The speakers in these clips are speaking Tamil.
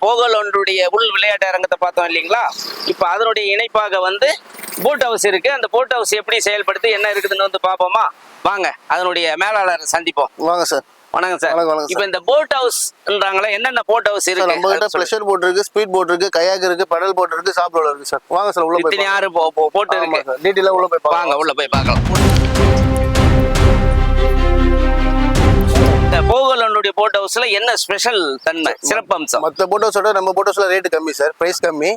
போகல் ஒன்றுடைய உள் விளையாட்டு அரங்கத்தை பார்த்தோம் இல்லைங்களா? இப்போ அதனுடைய இணைப்பாக வந்து போட் ஹவுஸ் இருக்கு. அந்த போட் ஹவுஸ் எப்படி செயல்படுத்தி என்ன இருக்குதுன்னு வந்து பார்ப்போமா? வாங்க, அதனுடைய மேலாளரை சந்திப்போம். வாங்க சார். வணக்கம் சார். இப்போ இந்த போட் ஹவுஸ்ன்றாங்களா, என்னென்ன போட் ஹவுஸ் இருக்கு? நம்ம கிட்ட ப்ளஷர் போட் இருக்கு, ஸ்பீட் போட் இருக்கு, கயாக் இருக்கு, பெடல் போட் இருக்கு, சாப் ரோலர் இருக்கு சார். வாங்க சார், உள்ள போய் இத்தனை ஆறு போட் இருக்கு. டீடைலா உள்ள போய் வாங்க, உள்ள போய் பார்க்கலாம். போகலனுடைய போட் ஹவுஸ்ல என்ன ஸ்பெஷல் தன்மை, சிறப்பம்சம்? மற்ற போட் ஹவுஸோட நம்ம போட் ஹவுஸ்ல ரேட் கம்மி சார், பிரைஸ் கம்மி.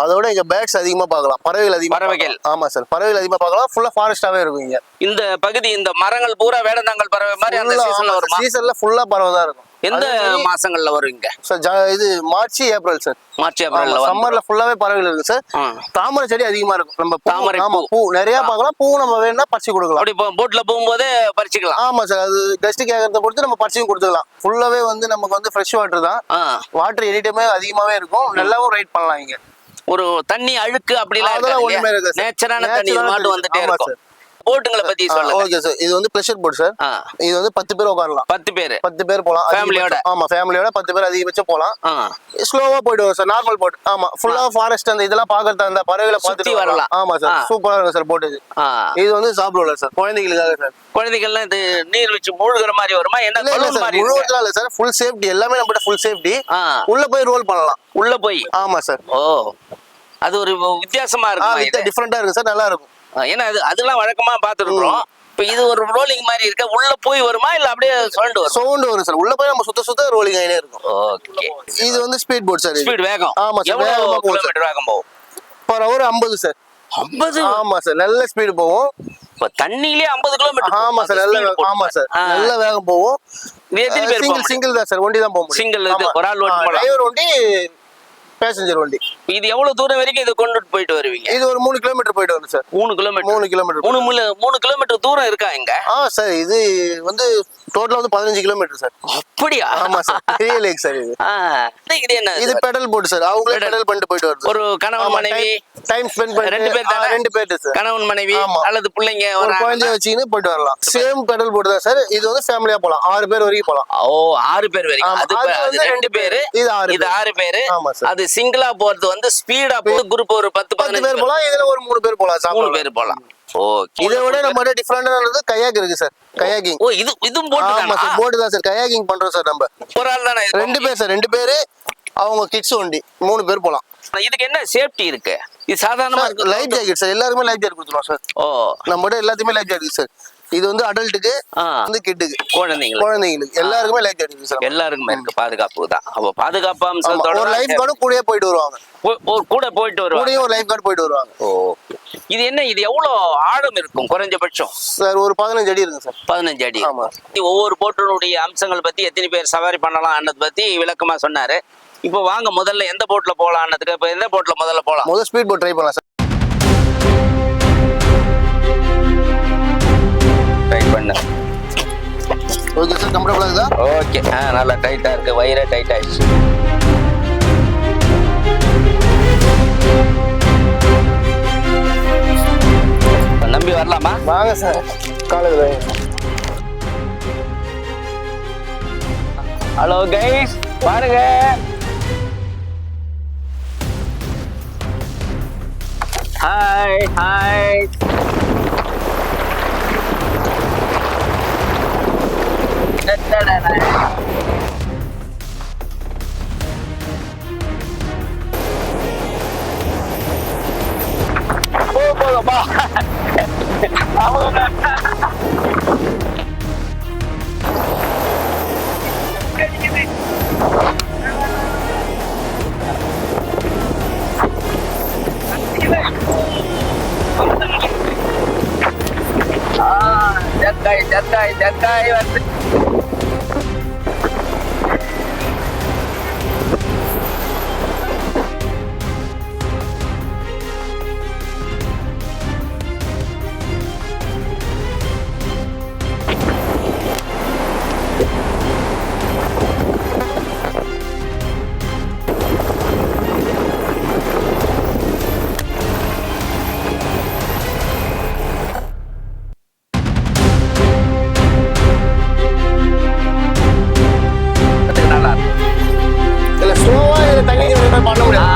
அதோட இங்க பேர்ட்ஸ் அதிகமா பார்க்கலாம், பறவைகள் அதிகமா. பறவைகள்? ஆமா சார், பறவைகள் அதிகமா பார்க்கலாம். ஃபுல்லா ஃபாரஸ்டாவே இருக்கும் இங்க. இந்த பகுதி இந்த மரங்கள் பூரா வேடந்தாங்கல் பறவை மாதிரி அந்த சீசன்ல வருமா? சீசன்ல ஃபுல்லா பறவை தான் இருக்கும். எந்த மாசங்கள்ல வருவீங்க சார்? இது மார்ச் ஏப்ரல் சார். மார்ச் ஏப்ரல்ல. சம்மர்ல ஃபுல்லாவே பறவைகள் இருக்கு சார். தாமரை செடி அதிகமா இருக்கும். நம்ம தாமரை பூ நிறைய பார்க்கலாம். பூ நம்ம வேணும்னா பறிச்சு கொடுக்கலாம். அப்படி போட்ல போகும்போதே பறிச்சுக்கலாம். ஆமா சார், அது கெஸ்ட் கேட்கறத பொறுத்து நம்ம பறிச்சும் கொடுத்துக்கலாம். ஃபுல்லாவே வந்து நமக்கு வந்து ஃப்ரெஷ் வாட்டர் தான். வாட்டர் எனி டைமே அதிகமாவே இருக்கும். நல்லாவும் ரைட் பண்ணலாம் இங்க. ஒரு தண்ணி அழுக்கு அப்படிலாம் ஒண்ணுமே இருக்காது. நேச்சரான தண்ணி மாட்டு வந்துட்டே இருக்கும். போட்டுங்களை பத்தி சொல்லுங்க. ஓகே சார், இது வந்து ப்ளஷர் போட் சார். இது வந்து 10 பேர் உட்காரலாம். 10 பேர் போலாம் ஃபேமிலியோட. ஆமா, ஃபேமிலியோட 10 பேர் அதிகபட்சம் போலாம். ஸ்லோவா போயிட்டு வரும் சார், நார்மல் போட். ஆமா, ஃபுல்லா ஃபாரஸ்ட் அந்த இதெல்லாம் பாக்குறது, அந்த பறவைகளை பார்த்துட்டு வரலாம். ஆமா சார், சூப்பரா இருக்கும் சார் போட். இது வந்து சாப் ரோலர் சார், குழந்தைகளுக்காக சார். குழந்தைகள்லாம் இது நீர் வச்சு மூழ்கிற மாதிரி வருமா? என்ன முழுவதுல இல்ல சார், ஃபுல் சேஃப்டி. எல்லாமே நம்ம ஃபுல் சேஃப்டி. உள்ள போய் ரோல் பண்ணலாம். உள்ள போய்? ஆமா சார். ஓ, அது ஒரு வித்தியாசமா இருக்கும், டிஃபரெண்டா இருக்கு சார், நல்லா இருக்கும். ஏன்னா அதெல்லாம் வழக்கமா பாத்துருக்கோம். இப்ப இது ஒரு ரோலிங் மாதிரி இருக்க. உள்ள போய் வருமா இல்ல அப்படியே சவுண்ட் வரும் சார்? உள்ள போய் நம்ம சுத்த ரோலிங் ஆயினே இருக்கும். ஓகே. இது வந்து ஸ்பீட் போட் சார். ஸ்பீட் வேகம்? ஆமா சார், எவ்வளவு கிலோமீட்டர் வேகம் போகும்? Per hour 50 sir. 50? ஆமா சார், நல்ல ஸ்பீடு போகும். இப்ப தண்ணியிலே 50 கிலோமீட்டர்? ஆமா சார், ஆமா சார், நல்ல வேகம் போகும். எத்தனை பேர்? சிங்கிள் தான் சார், ஒண்டி தான் போக முடியும். சிங்கிள், ஒரு ஆள் ஓட்டு போலாம். டிரைவர் ஒண்டி, பேசஞ்சர் வண்டி. இது எவ்வளவு தூரம் வரைக்கும் இது கொண்டுட்டு போயிட்டு வருவீங்க? இது ஒரு 3 கிலோமீட்டர் போயிட்டு வரும் சார். 3 கிலோமீட்டர்? 3 கிலோமீட்டர் தூரம் இருக்கா இங்க? சார், இது வந்து டோட்டலா வந்து 15 கிலோமீட்டர் சார். அப்படியா? ஆமா சார், பெரிய லேக் சார் இது. இது என்ன? இது பெடல் போட் சார். அவங்களே பெடல் பண்ணிட்டு போயிட்டு வருது. ஒரு கணவன் மனைவி டைம் ஸ்பெண்ட் பண்ணி 2 பேர் தான்? 2 பேர் சார். கணவன் மனைவி அல்லது பிள்ளைங்க ஒரு குழந்தைய வச்சுக்கின்னு போயிட்டு வரலாம். சேம் பெடல் போட் தான் சார். இது வந்து ஃபேமிலியா போலாம், 6 பேர் வரைக்கும் போலாம். ஓ, 6 பேர் வரைக்கும். அது 2 பேர், இது 6 பேர். ஆமா சார். அது சிங்கிளா போறது வந்து ஸ்பீடா போய் குரூப் ஒரு 10-15 பேர் போலாம். இதுல ஒரு 3 பேர் போலாம். 3 பேர் போலாம். இதை விட நம்ம டிஃபரெண்டானது கயாக் இருக்கு சார். கயாகிங். ஓ, இதுவும் போட் தான்? ஆமா சார், போட் தான் சார். கயாகிங் பண்றோம் சார் நம்ம. ஒரு ஆள் தானே? 2 பேர் சார். 2 பேர் அவங்க கிட்ஸ் ஒண்டி, 3 பேர் போலாம். இதுக்கு என்ன சேஃப்டி இருக்கு? இது சாதாரணமா இருக்கு. லைஃப் ஜாக்கெட் சார், எல்லாருமே லைஃப் ஜாக்கெட் கொடுத்துருவோம் சார். ஓ, நம்ம எல்லாத்தையுமே லைஃப் ஜாக்கெட் சார். இது வந்து அடல்ட்டுக்கு, வந்து கிட்டுக்கு, குழந்தைங்களுக்கு எல்லாருக்குமே லைஃப் ஜாக்கெட் இருக்கு சார். எல்லாருக்குமே இருக்கு. பாதுகாப்பு தான். அப்ப பாதுகாப்பு அம்சத்தோட ஒரு லைஃப் கார்டும் கூடயே போயிட்டு வருவாங்க. கூட போயிட்டு வருவாங்க. கூடயே ஒரு லைஃப் கார்டு போயிட்டு வருவாங்க. ஓ, இது என்ன? இது எவ்வளவு ஆழம் இருக்கும் குறைஞ்சபட்சம்? சார், ஒரு 15 அடி இருக்கு சார். 15 அடி. ஆமா. ஒவ்வொரு போட்டினுடைய அம்சங்கள் பத்தி, எத்தனை பேர் சவாரி பண்ணலாம் பத்தி விளக்கமா சொன்னாரு. இப்போ வாங்க, முதல்ல எந்த போட்ல போலாம்னதுக்கு. இப்ப எந்த போட்ல முதல்ல போலாம்? முதல்ல ஸ்பீட் போட் ட்ரை பண்ணலாம் சார். ட்ரை பண்ணு. ஓகே சார், கம்ஃபர்ட்டபிளா இருக்குதா? ஓகே. நல்லா டைட்டா இருக்கு, வயிறே டைட் ஆயிடுச்சு. நம்பி வரலாமா? வாங்க சார், காலையில. ஹலோ கைஸ், பாருங்க. Hi hi. போகப்பா. ஜக்காய் வந்து பண்ண முடியாது.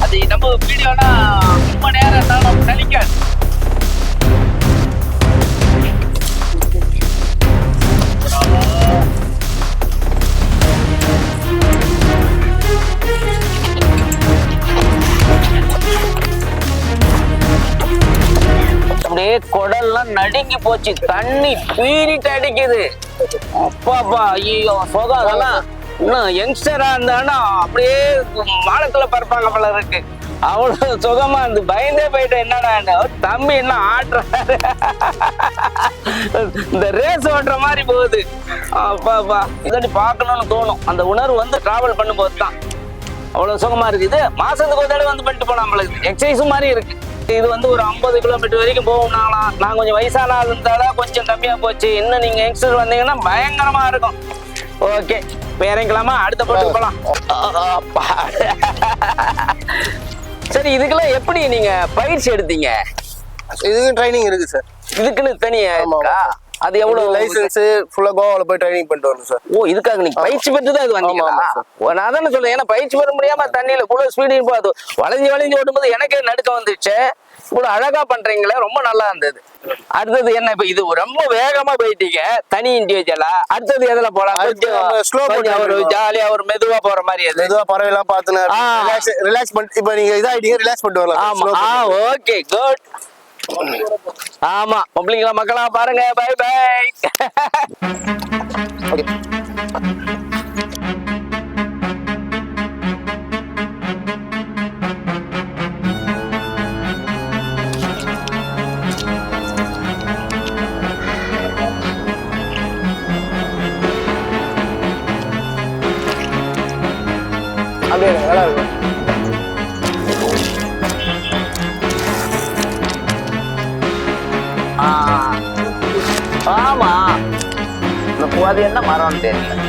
அது நம்ம வீடியோனா ரொம்ப நேரம் இருந்தாலும் சலிக்காது. அப்படியே குடல்லாம் நடுங்கி போச்சு, தண்ணி பீறிட்டு அடிக்குது. அப்பாப்பா ஐயோ சுகம். அதெல்லாம் இன்னும் யங்ஸ்டரா இருந்தானா அப்படியே வானத்துல பறப்பாங்க போல இருக்கு. அவ்வளவு சுகமா இருந்து பயந்தே போயிட்டேன். என்னடா தம்பி என்ன ஆடுறாரு, இந்த ரேஸ் ஓட்டுற மாதிரி போகுது. அப்பாப்பா இதாட்டி பார்க்கணும்னு தோணும். அந்த உணர்வு வந்து டிராவல் பண்ணும்போது தான் அவ்வளவு சுகமா இருக்குது. மாசத்துக்கு ஒரு தடவை வந்து பண்ணிட்டு போனா நம்மளுக்கு எக்ஸசைஸும் மாதிரி இருக்கு. இது வந்து ஒரு 50 கிலோமீட்டர் வரைக்கும் போகும்னாலாம். நான் கொஞ்சம் வயசான ஆள் இருந்தாலும் கொஞ்சம் கம்மியா போச்சு. இன்னும் நீங்க யங்ஸ்டர் வந்தீங்கன்னா பயங்கரமா இருக்கும். ஓகே, இப்போ இறங்கலாமா? அடுத்த போட்டுக்கு போலாம். சரி, இதுக்கெல்லாம் எப்படி நீங்க பயிற்சி எடுத்தீங்க? இதுக்கு ட்ரைனிங் இருக்கு சார். இதுக்குன்னு தனியா இருக்கா? அது எவ்வளவு லைசன்ஸ்? ஃபுல்லா கோவால போய் ட்ரைனிங் பண்ணிட்டு வரணும் சார். ஓ, இதுக்காக நீங்க பயிற்சி பெற்று தான் இது வந்தீங்களா? நான் தானே சொல்றேன், ஏன்னா பயிற்சி பெற முடியாம தண்ணியில கூட ஸ்பீடிங் போகுது. வளைஞ்சு ஓட்டும்போது எனக்கே நடுக்க வந்துச்சு. இவ்வளவு அழகா பண்றீங்களே, ரொம்ப நல்லா இருந்தது. அடுத்தது என்ன? இப்ப இது ரொம்ப வேகமா போயிட்டீங்க தனி இண்டிவிஜுவலா. அடுத்தது எதுல போலாம்? கொஞ்சம் ஒரு ஜாலியா ஒரு மெதுவா போற மாதிரி. அது மெதுவா பறவைலாம் பார்த்துனா ரிலாக்ஸ் பண்ணி இப்ப நீங்க இதாயிட்டீங்க, ரிலாக்ஸ் பண்ணிட்டு வரலாம். ஆமா, ஓகே, குட். ஆமா, பப்ளிக்ல மக்களா பாருங்க. Bye bye. ஓகே. அப்படியே நல்லா இருக்கும். ஆமா, அது என்ன மரம்னு தெரியல.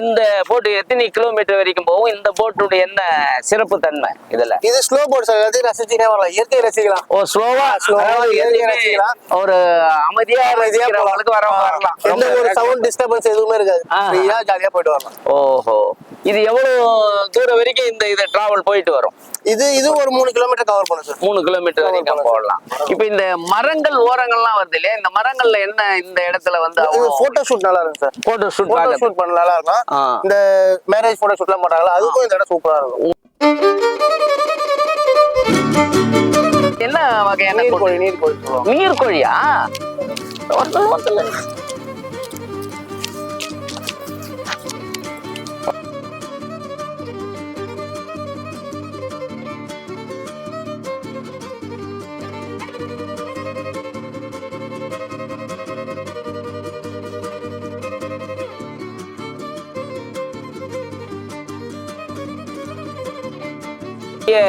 இந்த போட் எத்தனை கிலோமீட்டர் வரைக்கும் போகும்? இந்த போட்டுடைய என்ன சிறப்பு தன்மை இதுல? இது ஸ்லோ போட் சார். எல்லாத்தையும் ரசிச்சுட்டே வரலாம், இயற்கையை ரசிக்கலாம். ஓ, ஸ்லோவா இயற்கையை ரசிக்கலாம். ஒரு அமைதியா வரவங்களுக்கு வரலாம். எந்த ஒரு சவுண்ட் டிஸ்டர்பன்ஸ் எதுவுமே இருக்காது. ஃப்ரீயா ஜாலியா போயிட்டு வரலாம். ஓஹோ, இது எவ்வளவு தூரம் வரைக்கும் இந்த டிராவல் போயிட்டு வரும்? இது ஒரு 3 கிலோமீட்டர் கவர் பண்ணும் சார். 3 கிலோமீட்டர் வரைக்கும் போடலாம். இப்ப இந்த மரங்கள் ஓரங்கள்லாம் வருது இல்லையா, இந்த மரங்கள்ல என்ன இந்த இடத்துல வந்து போட்டோ ஷூட் நல்லா இருக்கும் சார். போட்டோ ஷூட் பண்ண நல்லா இருக்கும். இந்த மேரேஜ் போட்டோ ஷூட்லாம் பண்றாங்களா, அதுக்கும் இந்த இடம் சூப்பரா இருக்கும். என்ன வகையான நீர்க்கோழி? நீர்க்கோழி சொல்லுவாங்க. நீர்க்கோழியா?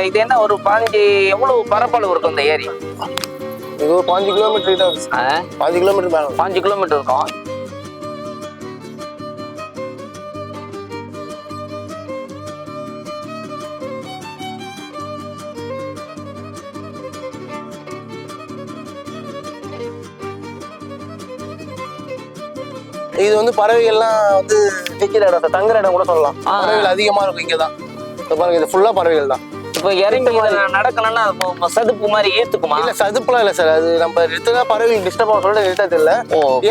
இது என்ன ஒரு 15 எவ்வளவு பரப்பளவு இருக்கும் இந்த ஏரி? இது ஒரு 5 கிலோமீட்டர் தான் இருக்கு. 5 கிலோமீட்டர் மேல 5 கிலோமீட்டர் இருக்கும். இது வந்து பறவைகள்லாம் வந்து நிக்கிற இடம், தங்குற இடம் கூட சொல்லலாம். பறவைகள் அதிகமா இருக்கும் இங்கதான். பாருங்க, இது ஃபுல்லா பறவைகள் தான். இப்ப இறங்கி நடக்கணும்னா சதுப்பு மாதிரி ஏத்துக்குமா? இல்ல, சதுப்புலாம் இல்ல சார். அது நம்ம நிறுத்தினா பறவைகள் டிஸ்டர்ப் ஆக சொல்ல நிறுத்தது இல்ல.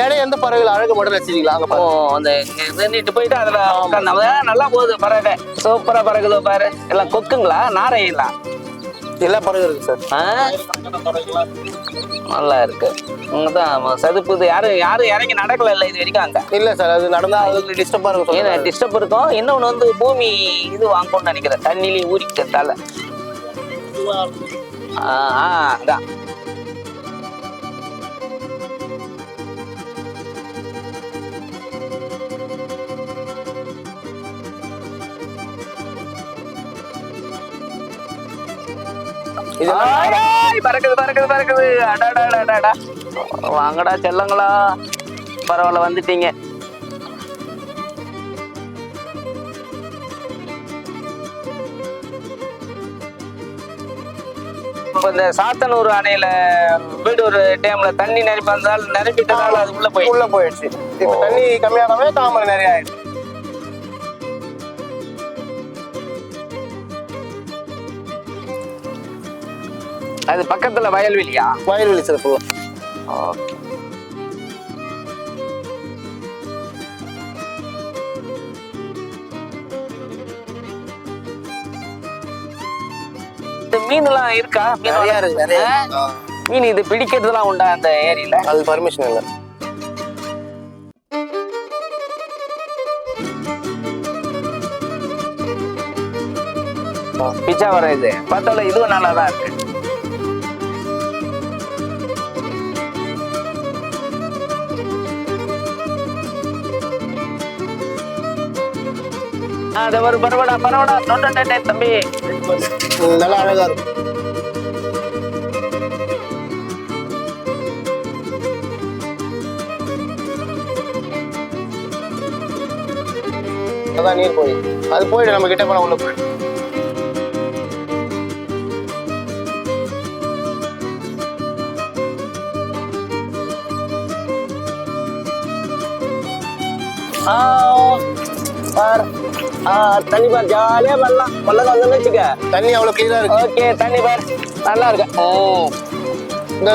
ஏன்னா எந்த பறவைகள் அழகு மட்டும் ரசிக்கலாம். அந்த நின்றுட்டு போயிட்டு அதுல நல்லா போகுது பறவை. சூப்பரா பறகுதோ பாரு. எல்லாம் கொக்குங்களா, நாரைங்களா? எல்லா பறவை இருக்கு சார். நல்லா இருக்கு. சதுப்பு யாரும் இறங்கி நடக்கல இல்ல இது வரைக்கும் அங்க? இல்ல சார், அது நடந்தா அது டிஸ்டர்பா இருக்கும். டிஸ்டர்ப் இருக்கும். இன்னொன்னு வந்து பூமி இது வாங்கணும்னு நினைக்கிறேன், தண்ணிலையும் ஊறிக்கிறதால. அதான் பறக்குது. அடாடா. வாங்கடா செல்லங்களா, பரவாயில்ல வந்துட்டீங்க. இந்த சாத்தனூர் அணையில வீடூர் டேம்ல தண்ணி நிரப்பிட்டதால அது உள்ள போயிடுச்சு. இப்ப தண்ணி கம்மியாகவே தாமரை நிறைய ஆயிடுச்சு. அது பக்கத்துல வயல்வெளியா? வயல்வெளி சார் ஃபுல்லா. மீன் எல்லாம் இருக்கா? மீன் இது பிடிக்கிறதுலாம் உண்டா அந்த ஏரியில? அது பர்மிஷன் இல்ல. பிச்சா வர இது பார்த்தால இதுவும் நல்லாதான் இருக்கு. அது ஒரு பரவடா தம்பி, நல்லா அழகா இருக்கும். அதான் நீர் போய் அது போயிடு, நம்ம கிட்ட போனா உள்ள போயிடு. தண்ணி பார், ஜாலியா வரலாம். பள்ளம் வந்து வச்சுக்க, தண்ணி அவ்வளவு கிளியரா இருக்கு. ஓகே, தண்ணி பார் நல்லா இருக்கு. இந்த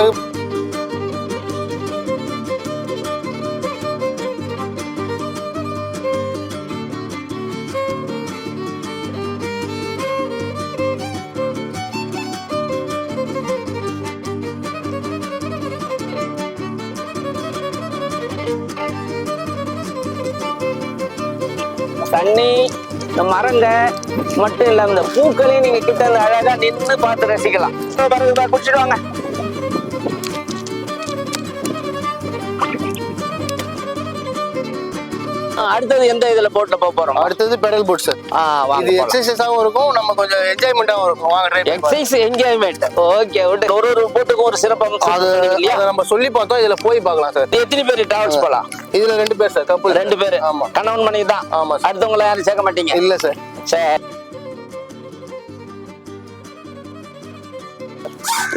தண்ணி, இந்த மரங்க மட்டும் இல்ல, இந்த பூக்களையும் நீங்க கிட்ட இருந்து அழகா நின்று பார்த்து ரசிக்கலாம். குடிச்சிட்டு வாங்க. அடுத்தது எந்த இதுல போட்ல போறோம்? அடுத்தது பெடல் போட் சார். இது எக்ஸசைஸாவும் இருக்கும், நம்ம கொஞ்சம் என்ஜாய்மெண்டாவும் இருக்கும். வாங்க ட்ரை பண்ணி எக்ஸசைஸ் என்ஜாய்மெண்ட். ஓகே, ஒரு போட்டுக்கு ஒரு சிறப்பு அம்சம். அது நம்ம சொல்லி பார்த்தோம், இதுல போய் பார்க்கலாம் சார். எத்தனை பேர் டிராவல்ஸ் போலாம்? இதுல 2 பேர் சார், கப்பல் 2 பேர். ஆமா, கணவன் மனைவி தான். ஆமா. அடுத்தவங்கள யாரும் சேர்க்க மாட்டீங்க? இல்ல சார். சரி,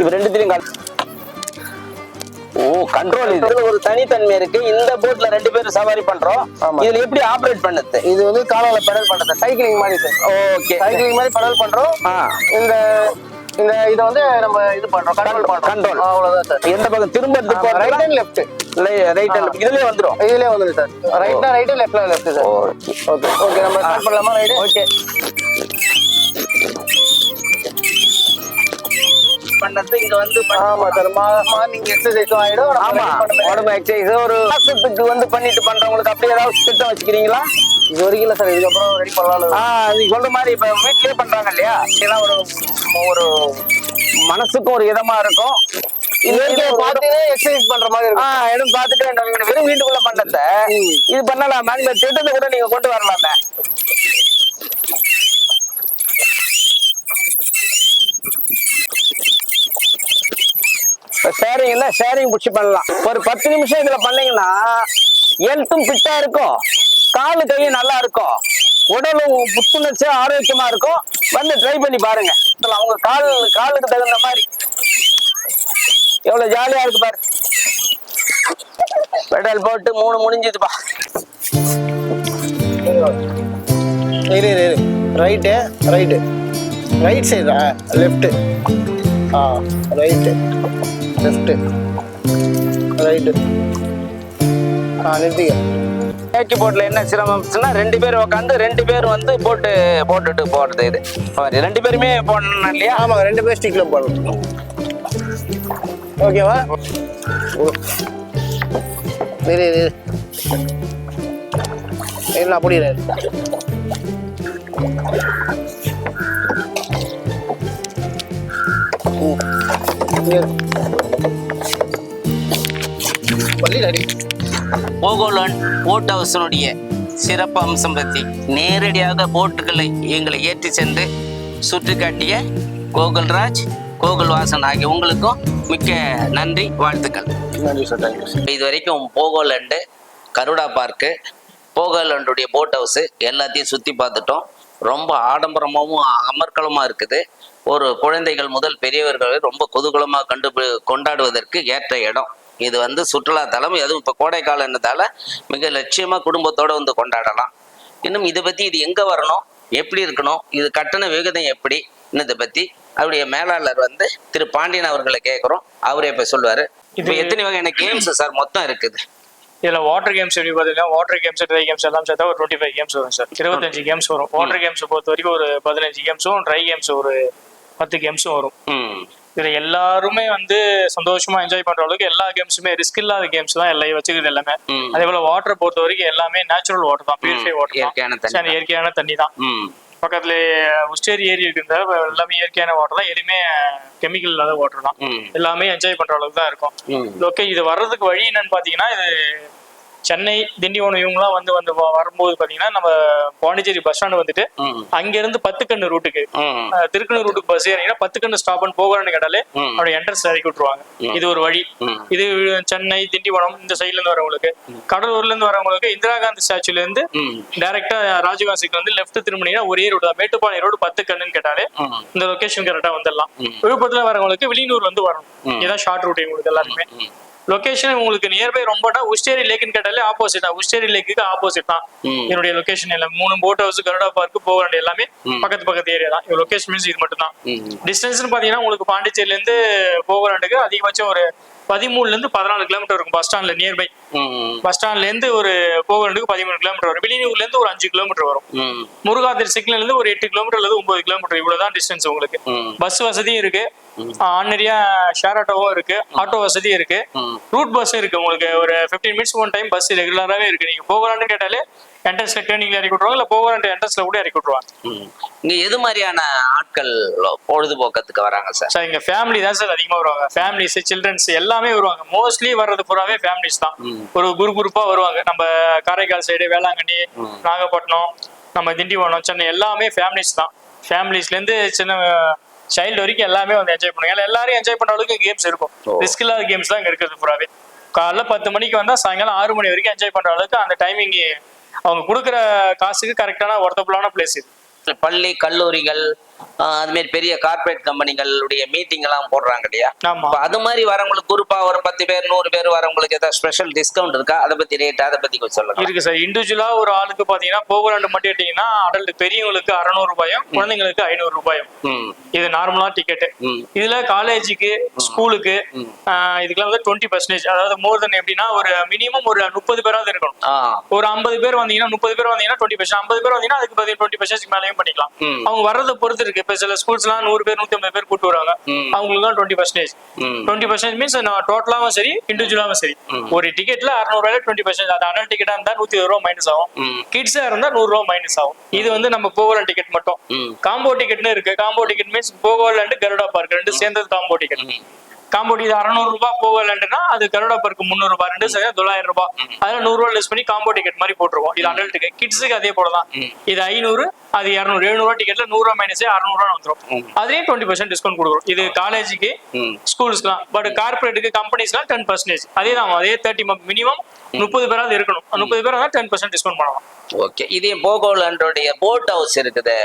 இவ 2 கண்ட்ரோல். இதுல ஒரு தனித்தன்மை இருக்கு. இந்த போட்ல 2 பேரும் சவாரி பண்றோம். இதுல எப்படி ஆபரேட் பண்ணுது? இது வந்து காலால பெடல் பண்றது, சைக்கிளிங் மாதிரி சார். ஓகே, சைக்கிளிங் மாதிரி பெடல் பண்றோம். இந்த இத வந்து நம்ம இது பண்றோம், கண்ட்ரோல். அவ்வளவுதான் சார். எந்த பக்கம் திரும்ப? Right and left. Right and இதுலயே வந்துரும். இதுலயே வந்துரும் சார். ரைட்னா ரைட், லெஃப்ட்னா லெஃப்ட் சார். ஓகே, நம்ம ஸ்டார்ட் பண்ணலாமா? ரைட். ஓகே, பண்ணது இங்க வந்து. ஆமா சார், மார்னிங் எக்ஸசைஸும் ஆயிடும். ஆமா, உடம்பு எக்ஸசைஸ். ஒரு மாசத்துக்கு வந்து பண்ணிட்டு பண்றவங்களுக்கு அப்படி ஏதாவது திட்டம் வச்சுக்கிறீங்களா? இது வரைக்கும் இல்ல சார், இதுக்கப்புறம் ரெடி பண்ணலாம். நீங்க சொல்ற மாதிரி இப்ப வீட்லயே பண்றாங்க இல்லையா, ஏன்னா ஒரு மனசுக்கும் ஒரு இதமா இருக்கும். எக்ஸசைஸ் பண்ற மாதிரி இருக்கும். எதுவும் பார்த்துட்டு வெறும் வீட்டுக்குள்ள பண்றத இது பண்ணலாம். இந்த திட்டத்தை கூட நீங்க கொண்டு வரலாமே. ஷேரிங் இல்ல, ஷேரிங் புடிச்சு பண்ணலாம். ஒரு 10 நிமிஷம் இதுல பண்ணீங்கன்னா ஹெல்த்தும் ஃபிட்டா இருக்கும், காலு கையும் நல்லா இருக்கும், உடலும் புத்துணர்ச்சியா ஆரோக்கியமா இருக்கும். வந்து ட்ரை பண்ணி பாருங்க. அவங்க காலுக்கு தகுந்த மாதிரி எவ்வளவு ஜாலியா இருக்கு பாரு. பெடல் போட்டு 3 முடிஞ்சதுப்பா. ரைட் சைடா, லெஃப்ட், ரைட், லெஃப்ட், ரைட். நிறுத்திக்க. பேக்கி போட்ல என்ன சிரமம்னா 2 பேர் உட்காந்து 2 பேர் வந்து போட்டுட்டு போறது. இது 2 பேருமே போடணும் இல்லையா? ஆமா, 2 பேர் ஸ்டிக்ல போடணும். ஓகேவா? என்ன அப்படி போகோலன் போட் ஹவுஸினுடைய சிறப்பு அம்சம் பற்றி நேரடியாக போட்டுகளை எங்களை ஏற்றி சென்று சுற்றி காட்டிய கோகுல்ராஜ், கோகுல் வாசன் ஆகிய உங்களுக்கும் மிக்க நன்றி, வாழ்த்துக்கள். நன்றி சார், தேங்க்யூ சார். இது வரைக்கும் போகோலேண்டு, கருடா பார்க்கு, போகோலேண்டுடைய போட் ஹவுஸு எல்லாத்தையும் சுற்றி பார்த்துட்டோம். ரொம்ப ஆடம்பரமாகவும் அமர்க்களமாக இருக்குது. ஒரு குழந்தைகள் முதல் பெரியவர்கள் ரொம்ப குதூகலமாக கொண்டாடுவதற்கு ஏற்ற இடம். இது வந்து சுற்றுலாத்தலம். அதுவும் இப்போ கோடைக்காலன்றதால மிக லட்சியமாக குடும்பத்தோடு வந்து கொண்டாடலாம். இன்னும் இதை பற்றி இது எங்கே வரணும், எப்படி இருக்கணும், இது கட்டண விகிதம் எப்படி இதை பற்றி அவருடைய மேலாளர் வந்து திரு பாண்டியன் அவர்களை கேட்குறோம். அவரே இப்போ சொல்லுவார். இப்போ எத்தனை வகையான கேம்ஸ் சார் மொத்தம் இருக்குது? இதுல வாட்டர் கேம்ஸ் எப்படி பார்த்தீங்கன்னா, வாட்டர் கேம்ஸ், ட்ரை கேம்ஸ் எல்லாம் சேர்த்தா ஒரு 25 கேம்ஸ் வரும் சார். 25 கேம்ஸ் வரும். வாட்டர் கேம்ஸ் பொறுத்த வரைக்கும் ஒரு 15 கேம்ஸும், ட்ரை கேம்ஸ் ஒரு 10 கேம்ஸும் வரும். இதுல எல்லாருமே வந்து சந்தோஷமா என்ஜாய் பண்ற அளவுக்கு எல்லா கேம்ஸுமே ரிஸ்க் இல்லாத கேம்ஸ் தான் எல்லாம் வச்சுக்கிறது எல்லாமே. அதே போல வாட்டரை பொறுத்த வரைக்கும் எல்லாமே நேச்சுரல் வாட்டர் தான், பியூரிஃபை வாட்டர் தான், இயற்கையான தண்ணி தான். பக்கத்துல உஸ்டேரி ஏரி இருக்கிறதால எல்லாமே இயற்கையான வாட்டர் தான், எதுவுமே கெமிக்கல் இல்லாத வாட்டர் தான். எல்லாமே என்ஜாய் பண்ற அளவுக்கு தான் இருக்கும். ஓகே, இது வர்றதுக்கு வழி என்னன்னு பாத்தீங்கன்னா, இது சென்னை, திண்டிவனம் இவங்கலாம் வந்து வரும்போது பாத்தீங்கன்னா நம்ம பாண்டிச்சேரி பஸ் ஸ்டாண்ட் வந்துட்டு அங்க இருந்து 10 கண்ணு ரூட்டுக்கு திருக்கனூர் ரூட்டுக்கு பஸ் ஏறிங்கன்னா 10 கண்ணு ஸ்டாப் போகணும்னு கேட்டாலே அவருடைய என்ட்ரன்ஸ் இறக்கி விட்டுருவாங்க. இது ஒரு வழி. இது சென்னை, திண்டிவனம் இந்த சைட்ல இருந்து வரவங்களுக்கு, கடலூர்ல இருந்து வரவங்களுக்கு இந்திரா காந்தி ஸ்டாச்சுல இருந்து டைரக்டா ராஜீவ்காந்திக்கு வந்து லெப்ட் திரும்பினீங்கன்னா ஒரே ரூட் தான், மேட்டுப்பாளையம் ரோடு 10 கண்ணுன்னு கேட்டாலே இந்த லொகேஷன் கரெக்டா வந்துடலாம். விழுப்புரத்துல வரவங்களுக்கு வெளியூர்ல இருந்து வரணும். இதான் ஷார்ட் ரூட் உங்களுக்கு எல்லாருமே. லொகேஷன் உங்களுக்கு நியர்பை ரொம்பனா உஸ்டேரி லேக்னு கேட்டாலே ஆப்போசிட் தான், உஸ்டேரி லேக்கு ஆப்போசிட் தான் என்னுடைய லொகேஷன். எல்லாம் 3 போட் ஹவுஸ், கருடா பார்க், போகலாண்டு எல்லாமே பக்கத்து ஏரியா தான். லொகேஷன் மீன்ஸ் இது மட்டும் தான். டிஸ்டன்ஸ்னு பாத்தீங்கன்னா உங்களுக்கு பாண்டிச்சேரியில இருந்து போகலாண்டுக்கு அதிகபட்சம் ஒரு 13ல இருந்து 14 கிலோமீட்டர் இருக்கும். பஸ் ஸ்டாண்ட்ல நியர்பை பஸ் ஸ்டாண்ட்ல இருந்து ஒரு போகலாண்டுக்கு 13 கிலோமீட்டர் வரும். வெளியூர்ல இருந்து ஒரு 5 கிலோமீட்டர் வரும். முருகாத்திரி சிக்னல்ல இருந்து ஒரு 8 கிலோமீட்டர் அல்லது 9 கிலோமீட்டர் இவ்வளவுதான் டிஸ்டன்ஸ் உங்களுக்கு. பஸ் வசதியும் இருக்கு, ஆர்டினரியா ஷேர் ஆட்டோவும் இருக்கு, ஆட்டோ வசதி இருக்கு, ரூட் பஸ் இருக்கு. உங்களுக்கு ஒரு 15 மினிட்ஸ் ஒன் டைம் பஸ் ரெகுலராகவே இருக்கு. நீங்க போகலான்னு கேட்டாலே என்ட்ரன்ஸ்ல டேர்னிங்ல இறக்கி விட்டுருவாங்க, இல்ல போகலாண்டு என்ட்ரன்ஸ்ல கூட இறக்கி விட்டுருவாங்க. இங்க எது மாதிரியான ஆட்கள் பொழுதுபோக்கத்துக்கு வராங்க சார்? சார் இங்க ஃபேமிலி தான் சார் அதிகமா வருவாங்க. ஃபேமிலிஸ், சில்ட்ரன்ஸ் எல்லாமே வருவாங்க. மோஸ்ட்லி வர்றது பூராவே ஃபேமிலிஸ் தான். ஒரு குரூப்பா வருவாங்க. நம்ம காரைக்கால் சைடு, வேளாங்கண்ணி, நாகப்பட்டினம், நம்ம திண்டிவனம், சென்னை எல்லாமே ஃபேமிலிஸ் தான். ஃபேமிலிஸ்ல இருந்து சின்ன சைல்டு வரைக்கும் எல்லாமே வந்து என்ஜாய் பண்ணுவாங்க. எல்லாரும் என்ஜாய் பண்ற அளவுக்கு கேம்ஸ் இருக்கும். ரிஸ்க் இல்லாத கேம்ஸ் தான் இங்க இருக்கிறது பூராவே. காலைல 10 மணிக்கு வந்தா சாயங்காலம் 6 மணி வரைக்கும் என்ஜாய் பண்ற அளவுக்கு அந்த டைமிங் அவங்க கொடுக்குற காசுக்கு கரெக்டான ஒர்த்தபுளான பிளேஸ் இது. பள்ளி, கல்லூரிகள், அது மாதிரி பெரிய கார்பரேட் கம்பெனிகளுடைய மீட்டிங் எல்லாம் போடுறாங்க இல்லையா? அது மாதிரி வரவங்களுக்கு குரூப்பா ஒரு 10 பேர் 100 பேர் வரவங்களுக்கு ஏதாவது ஸ்பெஷல் டிஸ்கவுண்ட் இருக்கா? அதை பத்தி ரேட் அதை பத்தி கொஞ்சம் சொல்லுங்க. இருக்கு சார். இண்டிவிஜுவலா ஒரு ஆளுக்கு பாத்தீங்கன்னா போகலாண்டு மட்டும் எடுத்தீங்கன்னா அடல்ட் பெரியவங்களுக்கு 600 ரூபாயும், குழந்தைங்களுக்கு 500 ரூபாயும். இது நார்மலா டிக்கெட். இதுல காலேஜுக்கு, ஸ்கூலுக்கு இதுக்கெல்லாம் வந்து 20%, அதாவது மோர் தென் எப்படின்னா ஒரு மினிமம் ஒரு 30 பேராவது இருக்கணும். ஒரு 50 பேர் வந்தீங்கன்னா 30 பேர் வந்தீங்கன்னா 20%, 50 பேர் வந்தீங்கன்னா அதுக்கு 20% மேலேயும் பண்ணிக்கலாம். அவங்க வர்றதை பொறுத்து இருக்கு. இப்ப சில ஸ்கூல்ஸ் எல்லாம் 100 பேர் 150 பேர் கூட்டு வராங்க, அவங்களுக்கு தான் 20% மீன்ஸ் டோட்டலாவும் சரி இண்டிவிஜுவலாவும் சரி. ஒரு டிக்கெட்ல 600 ரூபாயில 20%. அது அடல்ட் டிக்கெட்டா இருந்தா 120 ரூபாய் மைனஸ் ஆகும், கிட்ஸா இருந்தா 100 ரூபாய் மைனஸ் ஆகும். இது வந்து நம்ம போகலாண்ட் டிக்கெட் மட்டும். காம்போ டிக்கெட்னு இருக்கு. காம்போ டிக்கெட் மீன்ஸ் போகலாண்ட், கருடா பார்க் ரெண்டு சேர்ந்தது காம்போ டிக்கெட். காம்போ இது 600 ரூபாய் போகலாண்டுனா அது கருடா பார்க் 300 ரூபாய், ரெண்டு சேர்ந்து 900 ரூபாய். அதுல 100 ரூபாய் லெஸ் பண்ணி காம்போ டிக்கெட் மாதிரி போட்டுருவோம். இது அடல்ட்டுக்கு. கிட்ஸுக்கு அதே போலதான். இது 500, அது 200, 700 ரூபாய் டிக்கெட்ல 100 ரூபாய் மைனஸ் 600 ரூபாய் வந்துடும். அதுலயும் 20% டிஸ்கவுண்ட் கொடுக்குறோம். இது காலேஜுக்கு, ஸ்கூல்ஸ்க்குலாம். பட் கார்பரேட்டுக்கு, கம்பெனிஸ்லாம் 10%. அதே தான், அதே 30 மினிமம் 30 பேராவது இருக்கணும். 30 பேர் இருந்தா 10% டிஸ்கவுண்ட் பண்ணலாம். ஓகே. இதே போகோலாண்டோடைய போட் ஹவுஸ் இருக்குது,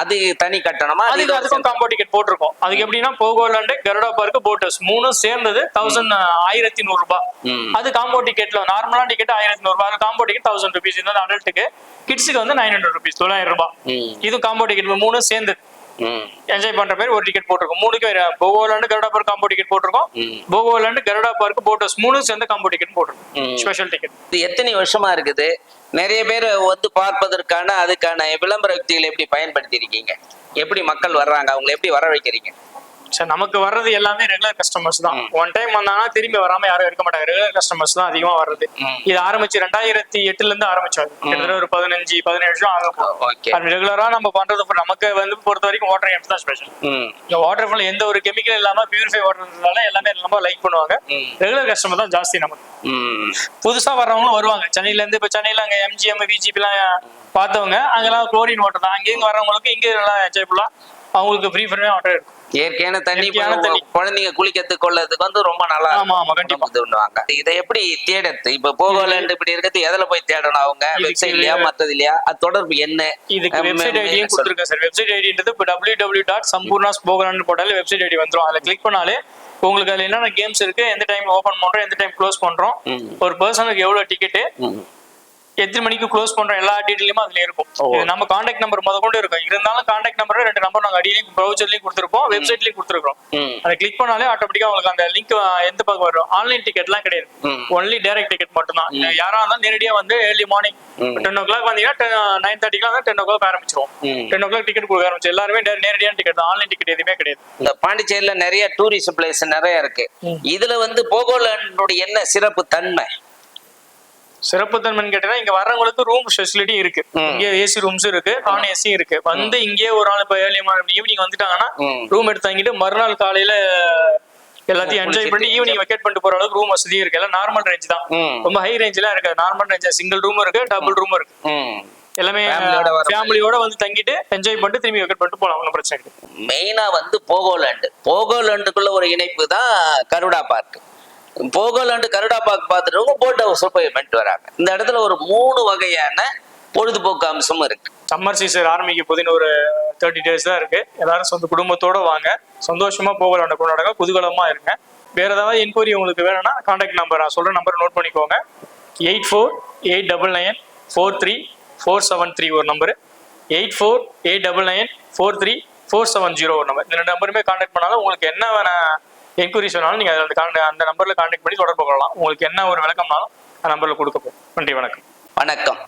அது தனி கட்டணமா? அதுக்கும் காம்போ டிக்கெட் போட்டிருக்கோம். அதுக்கு எப்படின்னா போகோலாண்டு, கருடா பார்க், போட் ஹவுஸ் 3 சேர்ந்தது 1100 ரூபாய். அது காம்போ டிக்கெட்ல நார்மலா டிக்கெட் 1100 ரூபாய், காம்போ டிக்கெட் 1000 rupees. இந்த அடல்ட்டுக்கு. கிட்ஸுக்கு வந்து 900 rupees, 900 ரூபாய். இது காம்போ டிக்கெட் 3 சேர்ந்தது. என்ஜாய் பண்ற பேர் ஒரு டிக்கெட் போட்டிருக்கோம். 3க்கு போகோலாண்டு, கருடா பார்க் காம்போ டிக்கெட் போட்டிருக்கோம். போகோலாண்டு, கருடா பார்க், போட் ஹவுஸ் 3 சேர்ந்து காம்போ டிக்கெட் போட்டிருக்கோம். Special ticket. இது எத்தனை வருஷமா இருக்குது? நிறைய பேர் வந்து பார்ப்பதற்கான அதுக்கான விளம்பர யுக்திகளை எப்படி பயன்படுத்தி இருக்கீங்க? எப்படி மக்கள் வர்றாங்க? அவங்களை எப்படி வர வைக்கிறீங்க? சார் நமக்கு வர்றது எல்லாமே ரெகுலர் கஸ்டமர்ஸ் தான். ஒன் டைம் வந்தாங்கன்னா திரும்பி வராம யாரும் இருக்க மாட்டாங்க. ரெகுலர் கஸ்டமர்ஸ் தான் அதிகமா வர்றது. இது ஆரம்பிச்சு 2008ல இருந்து ஆரம்பிச்சோம். கிட்டத்தட்ட ஒரு 15-17 வருஷம் ஆகும். ரெகுலரா நம்ம பண்றது நமக்கு வந்து பொறுத்த வரைக்கும் வாட்டர் கேம்ஸ் தான் ஸ்பெஷல். இந்த வாட்டர் ஃபால் எந்த ஒரு கெமிக்கல் இல்லாம பியூரிஃபை வாட்டர்னால எல்லாமே ரொம்ப லைக் பண்ணுவாங்க. ரெகுலர் கஸ்டமர் தான் ஜாஸ்தி நமக்கு. புதுசா வர்றவங்களும் வருவாங்க. சென்னையில இருந்து, இப்ப சென்னையில அங்க MGM, VGP எல்லாம் பார்த்தவங்க அங்கெல்லாம் குளோரின் வாட்டர் தான். அங்கேயும் வர்றவங்களுக்கு இங்கே நல்லா என்ஜாய்ஃபுல்லா அவங்களுக்கு ஃப்ரீ ஃப்ரீ வாட்டர் இருக்கும். இயற்கையான தண்ணி இயற்கையான தண்ணி. குழந்தைங்க குளிக்கிறதுக்கு கொள்ளதுக்கு வந்து ரொம்ப நல்லா ஆமா ஆமா கண்டிப்பா பண்ணுவாங்க. இதை எப்படி தேடுறது? இப்ப போகோலேண்ட் இப்படி இருக்கிறது எதுல போய் தேடணும்? அவங்க வெப்சைட்லயா மற்றது இல்லையா? அது தொடர்பு என்ன? இதுக்கு வெப்சைட் ஐடியும் கொடுத்துருக்கேன் சார். வெப்சைட் ஐடின்றது இப்போ www.sampurnas போகோலேண்ட் வெப்சைட் ஐடி வந்துடும். அதில் கிளிக் பண்ணாலே உங்களுக்கு அதுல என்னென்ன கேம்ஸ் இருக்கு, எந்த டைம் ஓபன் பண்றோம், எந்த டைம் க்ளோஸ் பண்றோம், ஒரு பர்சனுக்கு எவ்வளவு டிக்கெட், எத்தனை மணிக்கு க்ளோஸ் பண்றோம், எல்லா டீட்டெயிலுமே அதுல இருக்கும். இது நம்ம கான்டாக்ட் நம்பர் முத கொண்டு இருக்கும். இருந்தாலும் கான்டாக்ட் நம்பர் 2 நம்பர் நாங்க அடியிலையும் ப்ரௌசர்லயும் கொடுத்துருப்போம், வெப்சைட்லயும் கொடுத்துருக்கோம். அதை கிளிக் பண்ணாலே ஆட்டோமேட்டிக்கா உங்களுக்கு அந்த லிங்க் எந்த பக்கம் வரும். ஆன்லைன் டிக்கெட்லாம் கிடையாது, ஒன்லி டைரக்ட் டிக்கெட் மட்டும் தான். யாரா இருந்தாலும் நேரடியா வந்து ஏர்லி மார்னிங் 10 o'clock வந்தீங்கன்னா 9:30 10 o'clock ஆரம்பிச்சிரும். 10 o'clock டிக்கெட் கொடுக்க ஆரம்பிச்சு எல்லாருமே நேரடியான டிக்கெட் தான், ஆன்லைன் டிக்கெட் எதுவுமே கிடையாது. இந்த பாண்டிச்சேரியில நிறைய டூரிஸ்ட் பிளேஸ் நிறைய இருக்கு. இதுல வந்து போகோலேண்டோட என்ன சிறப்பு தன்மை? சிறப்பு தன்மைன்னு கேட்டீங்கன்னா, இங்க வர்றவங்களுக்கு ரூம் ஃபெசிலிட்டி இருக்கு. இங்கே ஏசி ரூம்ஸ் இருக்கு, நான் ஏசி இருக்கு. வந்து இங்கே ஒரு நாள் இப்போ ஏர்லி மார்னிங் ஈவினிங் வந்துட்டாங்கன்னா ரூம் எடுத்து தங்கிட்டு மறுநாள் காலையில எல்லாத்தையும் என்ஜாய் பண்ணி ஈவினிங் வெக்கேட் பண்ணிட்டு போற அளவுக்கு ரூம் வசதியும் இருக்கு. எல்லாம் நார்மல் ரேஞ்ச் தான், ரொம்ப ஹை ரேஞ்ச்லாம் இருக்கு. நார்மல் ரேஞ்ச், சிங்கிள் ரூம் இருக்கு, டபுள் ரூம் இருக்கு. எல்லாமே ஃபேமிலியோட வந்து தங்கிட்டு என்ஜாய் பண்ணிட்டு திரும்பி வெக்கேட் பண்ணிட்டு போலாம், ஒன்றும் பிரச்சனை இல்லை. மெயினா வந்து போகோலேண்டுக்குள்ள ஒரு இணைப்பு தான் கருடா பார்க். போகோலேண்டு கருடா பார்க் பார்த்துட்டு போட் ஹவுஸ் போய் பண்ணிட்டு வராங்க. இந்த இடத்துல ஒரு 3 வகையான பொழுதுபோக்கு அம்சமும் இருக்கு. சம்மர் சீசன் ஆரம்பிக்க போதுன்னு ஒரு 30 days தான் இருக்கு. எல்லாரும் சொந்த குடும்பத்தோட வாங்க, சந்தோஷமா போகோலேண்டை கொண்டாடுங்க, குதூகலமா இருங்க. வேற ஏதாவது என்கொயரி உங்களுக்கு வேணும்னா கான்டாக்ட் நம்பர் நான் சொல்ற நம்பர் நோட் பண்ணிக்கோங்க. 8489943473 ஒரு நம்பரு, 8489943470 ஒரு நம்பர். இந்த 2 நம்பருமே கான்டாக்ட் பண்ணாலும் உங்களுக்கு என்ன வேணா என்கொயரிஸ் வேணாலும் நீங்க அந்த நம்பர்ல கான்டாக்ட் பண்ணி தொடர்பு கொள்ளலாம். உங்களுக்கு என்ன ஒரு விளக்கம்னாலும் அந்த நம்பர்ல கொடுக்க போகும். நன்றி, வணக்கம். வணக்கம்.